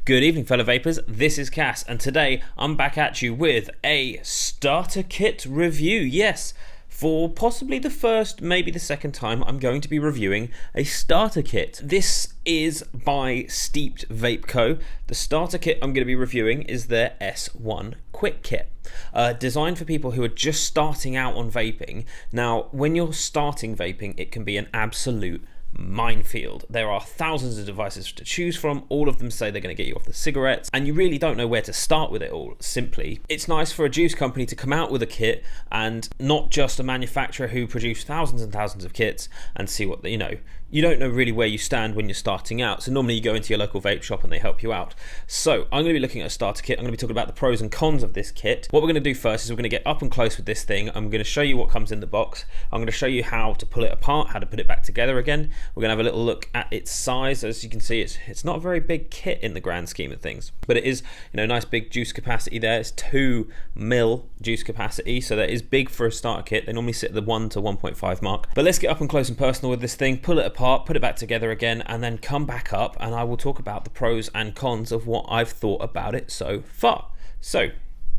Good evening, fellow vapors. This is Cass, and today I'm back at you with a starter kit review. Yes, for possibly the first, maybe the second time, I'm going to be reviewing a starter kit. This is by steepdvapeco. The starter kit I'm going to be reviewing is their S1 Quick Kit. Designed for people who are just starting out on vaping. Now, when you're starting vaping, it can be an absolute minefield. There are thousands of devices to choose from. All of them say they're going to get you off the cigarettes, and you really don't know where to start with it all. Simply, it's nice for a juice company to come out with a kit and not just a manufacturer who produce thousands and thousands of kits and see what you don't know really where you stand when you're starting out. So normally you go into your local vape shop and they help you out. So I'm going to be looking at a starter kit. I'm going to be talking about the pros and cons of this kit. What we're going to do first is we're going to get up and close with this thing. I'm going to show you what comes in the box. I'm going to show you how to pull it apart, how to put it back together again. We're going to have a little look at its size. As you can see, it's not a very big kit in the grand scheme of things, but it is, nice big juice capacity there. It's 2 mil juice capacity, so that is big for a starter kit. They normally sit at the 1 to 1.5 mark. But let's get up and close and personal with this thing, pull it apart, put it back together again, and then come back up and I will talk about the pros and cons of what I've thought about it so far. So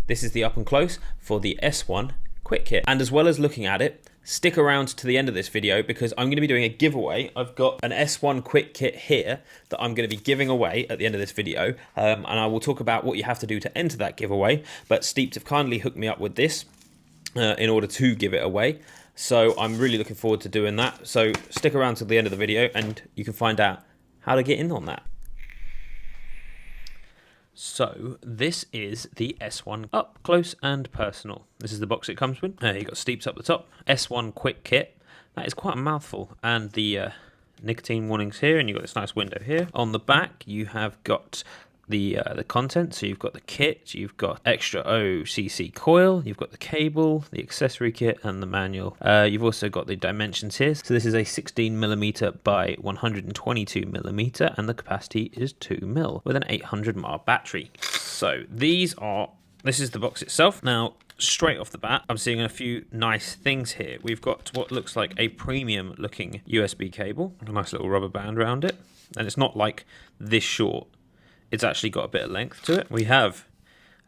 this is the up and close for the S1 Quick Kit, and as well as looking at it, stick around to the end of this video because I'm going to be doing a giveaway. I've got an S1 Quick Kit here that I'm going to be giving away at the end of this video, and I will talk about what you have to do to enter that giveaway. But Steeped have kindly hooked me up with this in order to give it away, so I'm really looking forward to doing that. So stick around till the end of the video and you can find out how to get in on that. So this is the S1 up close and personal. This is the box it comes with. You've got Steeps up the top, S1 Quick Kit. That is quite a mouthful, and the nicotine warnings here, and you've got this nice window here. On the back you have got the content, so you've got the kit, you've got extra OCC coil, you've got the cable, the accessory kit, and the manual. You've also got the dimensions here. So this is a 16mm by 122mm, and the capacity is 2 mil with an 800 mAh battery. So this is the box itself. Now, straight off the bat, I'm seeing a few nice things here. We've got what looks like a premium looking USB cable, a nice little rubber band around it, and it's not like this short. It's actually got a bit of length to it. We have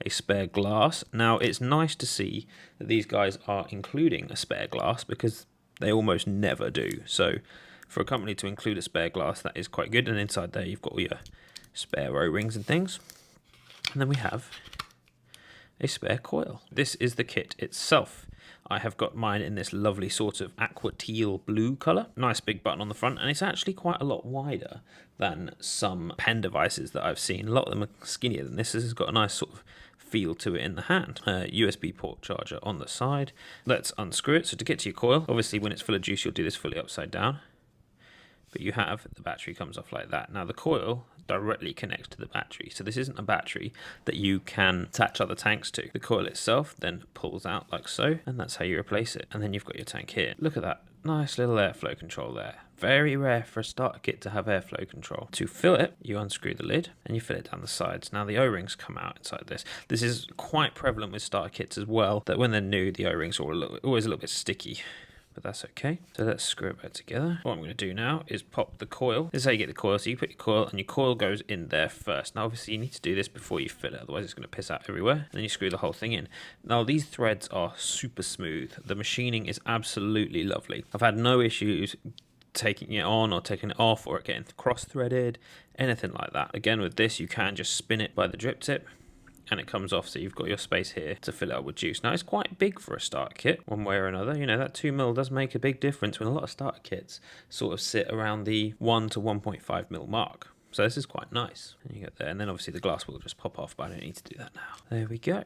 a spare glass. Now, it's nice to see that these guys are including a spare glass because they almost never do. So for a company to include a spare glass, that is quite good. And inside there, you've got all your spare O-rings and things. And then we have a spare coil. This is the kit itself. I have got mine in this lovely sort of aqua teal blue colour. Nice big button on the front, and it's actually quite a lot wider than some pen devices that I've seen. A lot of them are skinnier than this. This has got a nice sort of feel to it in the hand. USB port charger on the side. Let's unscrew it. So to get to your coil, obviously when it's full of juice, you'll do this fully upside down. But you have, the battery comes off like that. Now the coil directly connects to the battery. So this isn't a battery that you can attach other tanks to. The coil itself then pulls out like so, and that's how you replace it. And then you've got your tank here. Look at that, nice little airflow control there. Very rare for a starter kit to have airflow control. To fill it, you unscrew the lid and you fill it down the sides. Now the O-rings come out inside this. This is quite prevalent with starter kits as well, that when they're new, the O-rings are always a little bit sticky. But that's okay. So let's screw it back together. What I'm going to do now is pop the coil. This is how you get the coil. So you put your coil, and your coil goes in there first. Now obviously you need to do this before you fill it, otherwise it's going to piss out everywhere. And then you screw the whole thing in. Now these threads are super smooth. The machining is absolutely lovely. I've had no issues taking it on or taking it off or it getting cross-threaded, anything like that. Again, with this you can just spin it by the drip tip and it comes off, so you've got your space here to fill it up with juice. Now it's quite big for a starter kit, one way or another. That 2 mil does make a big difference when a lot of starter kits sort of sit around the 1 to 1.5 mil mark. So this is quite nice. And you get there, and then obviously the glass will just pop off, but I don't need to do that now. There we go. And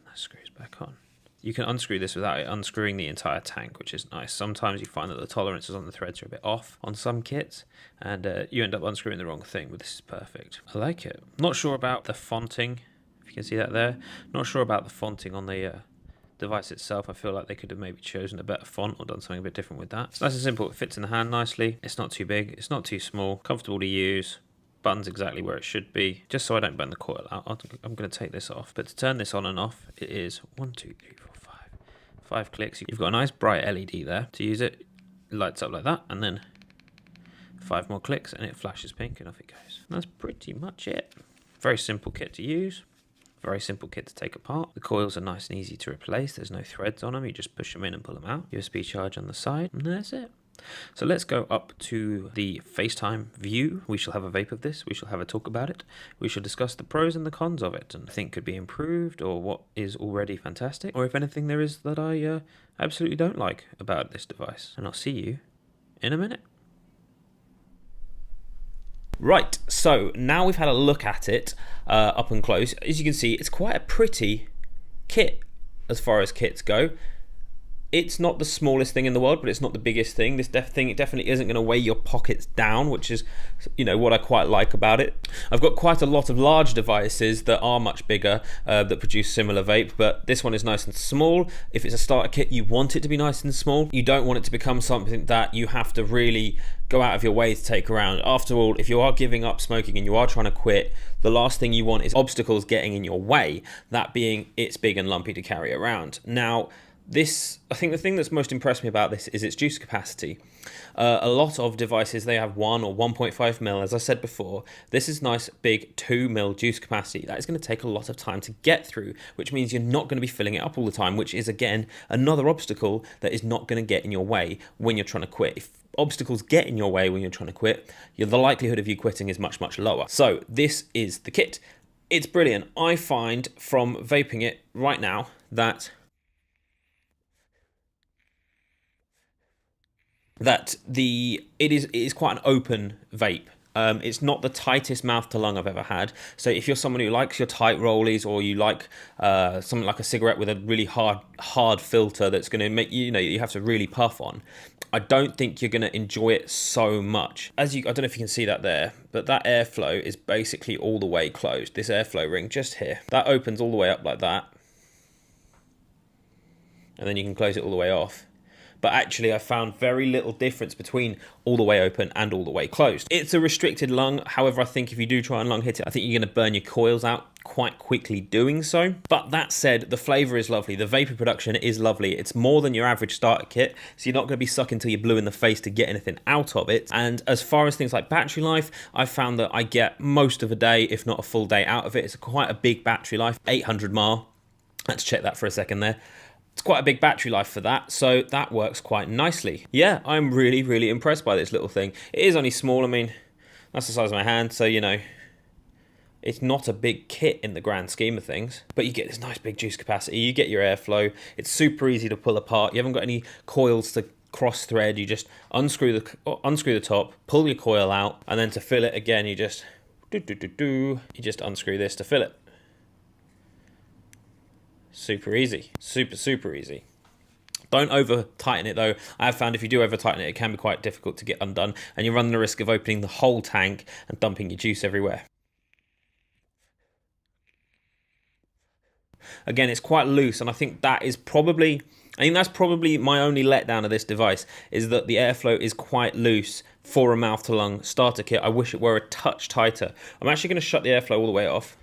that screws back on. You can unscrew this without it unscrewing the entire tank, which is nice. Sometimes you find that the tolerances on the threads are a bit off on some kits, and you end up unscrewing the wrong thing, but this is perfect. I like it. Not sure about the fonting, if you can see that there. Not sure about the fonting on the device itself. I feel like they could have maybe chosen a better font or done something a bit different with that. So nice and simple. It fits in the hand nicely. It's not too big. It's not too small. Comfortable to use. Buttons exactly where it should be. Just so I don't burn the coil out, I'm going to take this off. But to turn this on and off, it is 1, 2, 3, 4, 5 clicks. You've got a nice bright LED there. To use it, it lights up like that, and then 5 more clicks and it flashes pink and off it goes. That's pretty much it. Very simple kit to use. Very simple kit to take apart. The coils are nice and easy to replace. There's no threads on them. You just push them in and pull them out. USB charge on the side, and that's it. So let's go up to the FaceTime view. We shall have a vape of this. We shall have a talk about it. We shall discuss the pros and the cons of it, and I think could be improved, or what is already fantastic, or if anything there is that I absolutely don't like about this device. And I'll see you in a minute. Right, so now we've had a look at it up and close. As you can see, it's quite a pretty kit as far as kits go. It's not the smallest thing in the world, but it's not the biggest thing. This thing definitely isn't going to weigh your pockets down, which is, you know, what I quite like about it. I've got quite a lot of large devices that are much bigger that produce similar vape, but this one is nice and small. If it's a starter kit, you want it to be nice and small. You don't want it to become something that you have to really go out of your way to take around. After all, if you are giving up smoking and you are trying to quit, the last thing you want is obstacles getting in your way, that being it's big and lumpy to carry around. Now, I think the thing that's most impressed me about this is its juice capacity. A lot of devices, they have 1 or 1.5 mil, as I said before. This is nice, big 2 mil juice capacity. That is going to take a lot of time to get through, which means you're not going to be filling it up all the time, which is, again, another obstacle that is not going to get in your way when you're trying to quit. If obstacles get in your way when you're trying to quit, the likelihood of you quitting is much, much lower. So this is the kit. It's brilliant. I find from vaping it right now that it is quite an open vape. It's not the tightest mouth to lung I've ever had. So if you're someone who likes your tight rollies, or you like something like a cigarette with a really hard filter that's going to make you have to really puff on, I don't think you're going to enjoy it so much. I don't know if you can see that there, but that airflow is basically all the way closed. This airflow ring just here, that opens all the way up like that, and then you can close it all the way off. But actually I found very little difference between all the way open and all the way closed. It's a restricted lung. However, I think if you do try and lung hit it, I think you're going to burn your coils out quite quickly doing so. But that said, the flavor is lovely. The vapor production is lovely. It's more than your average starter kit, so you're not going to be sucking till you're blue in the face to get anything out of it. And as far as things like battery life, I found that I get most of a day, if not a full day out of it. It's quite a big battery life, 800 mAh. Let's check that for a second there. It's quite a big battery life for that, so that works quite nicely. Yeah, I'm really, really impressed by this little thing. It is only small. I mean, that's the size of my hand, so, you know, it's not a big kit in the grand scheme of things, but you get this nice big juice capacity. You get your airflow. It's super easy to pull apart. You haven't got any coils to cross thread. You just unscrew the top, pull your coil out, and then to fill it again, you just you just unscrew this to fill it. Super easy. Super easy. Don't over tighten it though. I have found if you do over tighten it, it can be quite difficult to get undone, and you're running the risk of opening the whole tank and dumping your juice everywhere. Again, it's quite loose, and I think that's probably my only letdown of this device, is that the airflow is quite loose for a mouth to lung starter kit. I wish it were a touch tighter. I'm actually going to shut the airflow all the way off.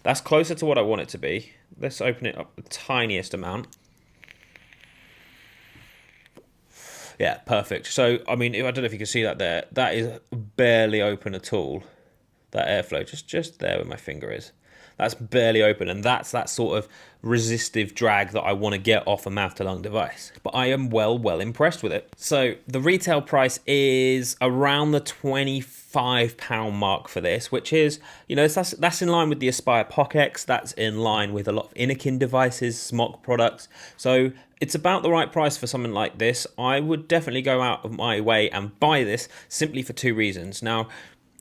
That's closer to what I want it to be. Let's open it up the tiniest amount. Yeah, perfect. So, I mean, I don't know if you can see that there. That is barely open at all. That airflow, just there where my finger is. That's barely open, and that's that sort of resistive drag that I want to get off a mouth-to-lung device. But I am well impressed with it. So the retail price is around the £25 mark for this, which is, you know, that's in line with the Aspire POC-X. That's in line with a lot of Inokin devices, Smok products. So it's about the right price for something like this. I would definitely go out of my way and buy this simply for two reasons. Now,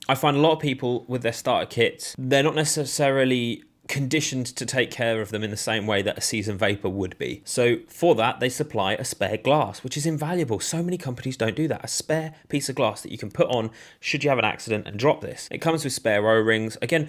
I find a lot of people with their starter kits, they're not necessarily conditioned to take care of them in the same way that a seasoned vapor would be. So for that, they supply a spare glass, which is invaluable. So many companies don't do that. A spare piece of glass that you can put on should you have an accident and drop this. It comes with spare O-rings. Again,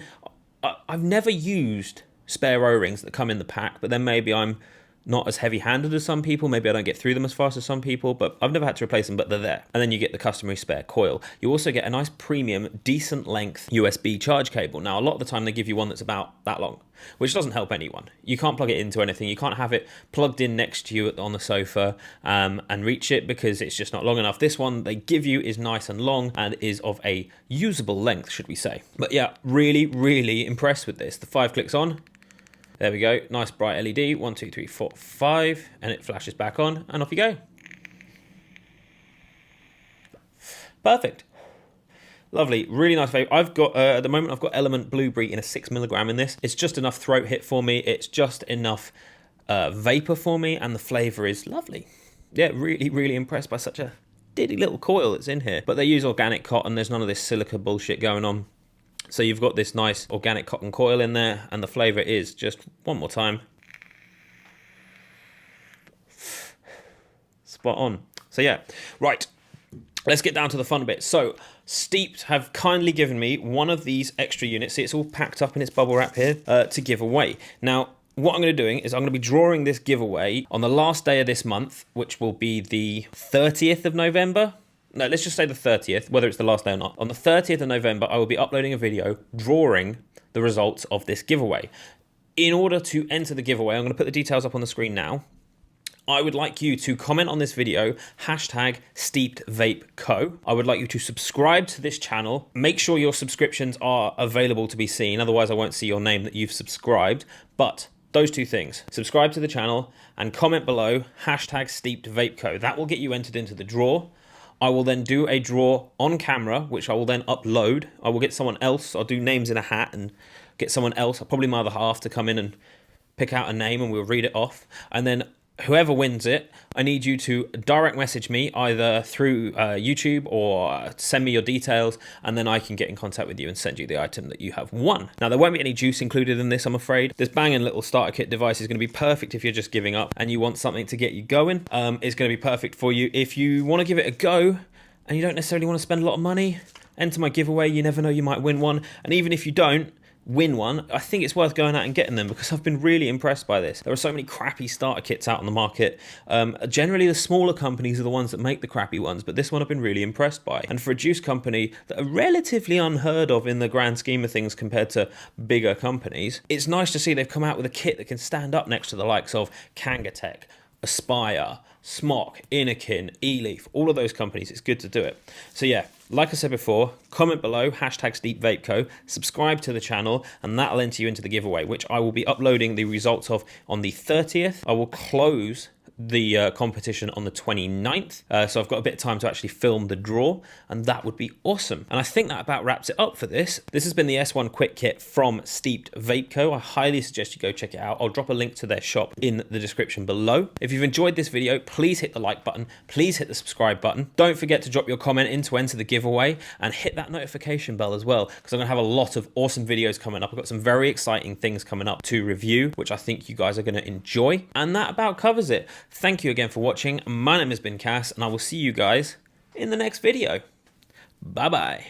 I've never used spare O-rings that come in the pack, but then maybe I'm not as heavy-handed as some people. Maybe I don't get through them as fast as some people, but I've never had to replace them, but they're there. And then you get the customary spare coil. You also get a nice premium, decent length USB charge cable. Now, a lot of the time they give you one that's about that long, which doesn't help anyone. You can't plug it into anything. You can't have it plugged in next to you on the sofa and reach it because it's just not long enough. This one they give you is nice and long and is of a usable length, should we say. But yeah, really, really impressed with this. The 5 clicks on. There we go, nice bright LED, 1, 2, 3, 4, 5, and it flashes back on, and off you go. Perfect. Lovely, really nice vape. I've got, at the moment, I've got Element Blueberry in a 6mg in this. It's just enough throat hit for me. It's just enough vapor for me, and the flavour is lovely. Yeah, really, really impressed by such a diddy little coil that's in here. But they use organic cotton. There's none of this silica bullshit going on. So you've got this nice organic cotton coil in there, and the flavour is just, one more time, spot on. So yeah, right, let's get down to the fun bit. So Steeped have kindly given me one of these extra units. See, it's all packed up in its bubble wrap here to give away. Now, what I'm going to be doing is I'm going to be drawing this giveaway on the last day of this month, which will be the 30th of November. No, let's just say the 30th, whether it's the last day or not. On the 30th of November, I will be uploading a video drawing the results of this giveaway. In order to enter the giveaway, I'm going to put the details up on the screen now. I would like you to comment on this video, hashtag steepdvapeco. I would like you to subscribe to this channel. Make sure your subscriptions are available to be seen, otherwise I won't see your name that you've subscribed. But those two things, subscribe to the channel and comment below, hashtag steepdvapeco. That will get you entered into the draw. I will then do a draw on camera, which I will then upload. I will get someone else, I'll do names in a hat and get someone else, probably my other half, to come in and pick out a name and we'll read it off. And then whoever wins it, I need you to direct message me either through YouTube or send me your details, and then I can get in contact with you and send you the item that you have won. Now, there won't be any juice included in this, I'm afraid. This banging little starter kit device is going to be perfect if you're just giving up and you want something to get you going. It's going to be perfect for you. If you want to give it a go and you don't necessarily want to spend a lot of money, enter my giveaway. You never know, you might win one. And even if you don't win one, I think it's worth going out and getting them because I've been really impressed by this. There are so many crappy starter kits out on the market. Generally the smaller companies are the ones that make the crappy ones, but this one I've been really impressed by. And for a juice company that are relatively unheard of in the grand scheme of things compared to bigger companies, it's nice to see they've come out with a kit that can stand up next to the likes of Kangatech, Aspire, Smock, Innokin, E-Leaf, all of those companies. It's good to do it. So yeah, like I said before, comment below, hashtag steepdvapeco, subscribe to the channel, and that'll enter you into the giveaway, which I will be uploading the results of on the 30th. I will close the competition on the 29th, so I've got a bit of time to actually film the draw, and that would be awesome. And I think that about wraps it up for this. This has been the S1 Quick Kit from steepdvapeco. I highly suggest you go check it out. I'll drop a link to their shop in the description below. If you've enjoyed this video, please hit the like button, please hit the subscribe button. Don't forget to drop your comment in to enter the giveaway, and hit that notification bell as well, because I'm gonna have a lot of awesome videos coming up. I've got some very exciting things coming up to review, which I think you guys are gonna enjoy. And that about covers it. Thank you again for watching. My name has been Cass, and I will see you guys in the next video. Bye-bye.